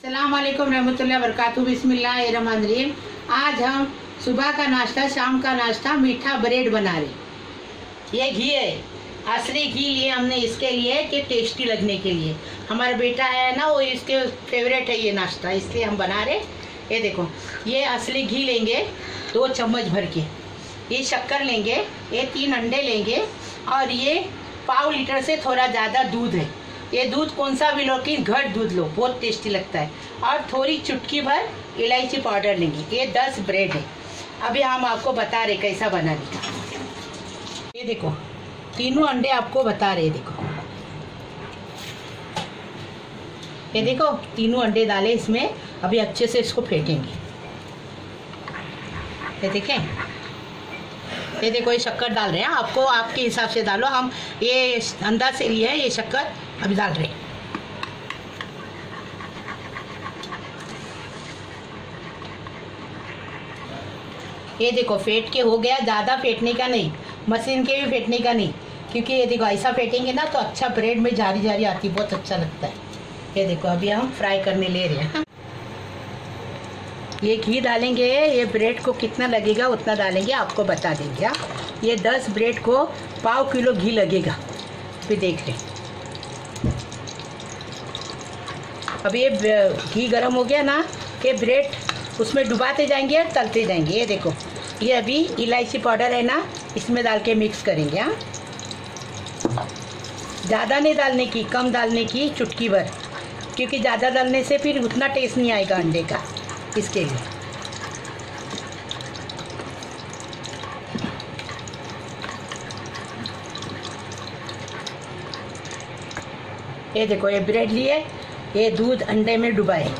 अस्सलाम वालेकुम रहमतुल्लाहि व बरकातहू। बिस्मिल्लाहिर्रहमानिर्रहीम। आज हम सुबह का नाश्ता, शाम का नाश्ता मीठा ब्रेड बना रहे। ये घी है, असली घी लिए हमने इसके लिए कि टेस्टी लगने के लिए। हमारा बेटा है ना, वो इसके फेवरेट है ये नाश्ता, इसलिए हम बना रहे। ये देखो, ये असली घी लेंगे 2 चम्मच भर के, ये शक्कर लेंगे, ये 3 अंडे लेंगे, और ये पाव लीटर से थोड़ा ज़्यादा दूध है। ये दूध कौन सा भी लो कि घट दूध लो, बहुत टेस्टी लगता है। और थोड़ी चुटकी भर इलायची पाउडर लेंगे। ये 10 ब्रेड है। अभी हम आपको बता रहे कैसा बना रहे। ये देखो, तीनों अंडे आपको बता रहे। ये देखो तीनों अंडे डाले इसमें। अभी अच्छे से इसको फेंटेंगे। ये देखें, ये देखो, ये शक्कर डाल रहे हैं। आपको आपके हिसाब से डालो, हम ये अंदाज से लिए है ये शक्कर अभी डाल रहे हैं। ये देखो फेंट के हो गया। ज़्यादा फेंटने का नहीं, मशीन के भी फेंटने का नहीं, क्योंकि ये देखो ऐसा फेंटेंगे ना तो अच्छा ब्रेड में जारी जारी आती, बहुत अच्छा लगता है। ये देखो अभी हम फ्राई करने ले रहे हैं। ये घी डालेंगे, ये ब्रेड को कितना लगेगा उतना डालेंगे, आपको बता देंगे। ये 10 ब्रेड को पाव किलो घी लगेगा। फिर देख रहे, अब ये घी गर्म हो गया ना कि ब्रेड उसमें डुबाते जाएंगे और तलते जाएंगे। ये देखो, ये अभी इलायची पाउडर है ना, इसमें डाल के मिक्स करेंगे। हाँ, ज़्यादा नहीं डालने की, कम डालने की, चुटकी भर, क्योंकि ज़्यादा डालने से फिर उतना टेस्ट नहीं आएगा अंडे का, इसके लिए। ये देखो, ये ब्रेड लिए, ये दूध अंडे में डुबाए।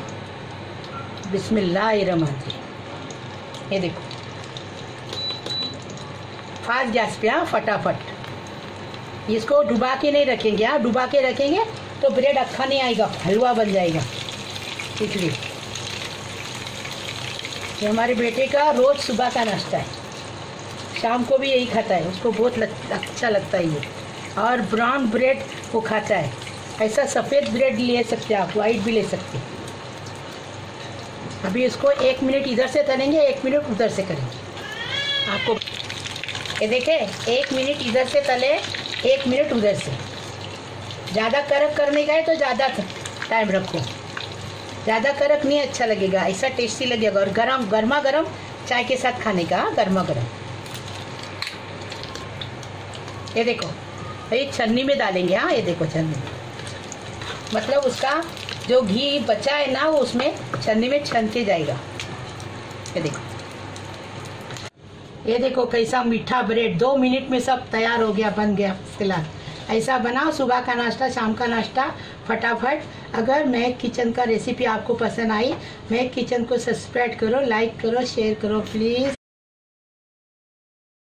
बिस्मिल्लाहिर्रहमानिर्रहीम। ये देखो, फास्ट गैस पे। हाँ, फटाफट इसको डुबा के नहीं रखेंगे। हाँ, डुबा के रखेंगे तो ब्रेड अच्छा नहीं आएगा, हलवा बन जाएगा। इसलिए ये हमारे बेटे का रोज़ सुबह का नाश्ता है, शाम को भी यही खाता है, उसको बहुत अच्छा लगता है ये। और ब्राउन ब्रेड वो खाता है। ऐसा सफ़ेद ब्रेड ले सकते हैं आप, वाइट भी ले सकते हैं। अभी इसको 1 मिनट इधर से तलेंगे, 1 मिनट उधर से करेंगे। आपको ये देखें, 1 मिनट इधर से तले, 1 मिनट उधर से। ज़्यादा कड़क करने का है तो ज़्यादा टाइम रखो, ज़्यादा कड़क नहीं अच्छा लगेगा, ऐसा टेस्टी लगेगा। और गर्मा गर्म चाय के साथ खाने का, गर्मा गर्म। ये देखो, ये छन्नी में डालेंगे। हाँ, ये देखो छन्नी, मतलब उसका जो घी बचा है ना वो उसमें छन्नी में छनते जाएगा। ये देखो कैसा मीठा ब्रेड 2 मिनट में सब तैयार हो गया, बन गया। फिलहाल ऐसा बनाओ सुबह का नाश्ता, शाम का नाश्ता फटाफट। अगर महक किचन का रेसिपी आपको पसंद आई, महक किचन को सब्सक्राइब करो, लाइक करो, शेयर करो प्लीज़।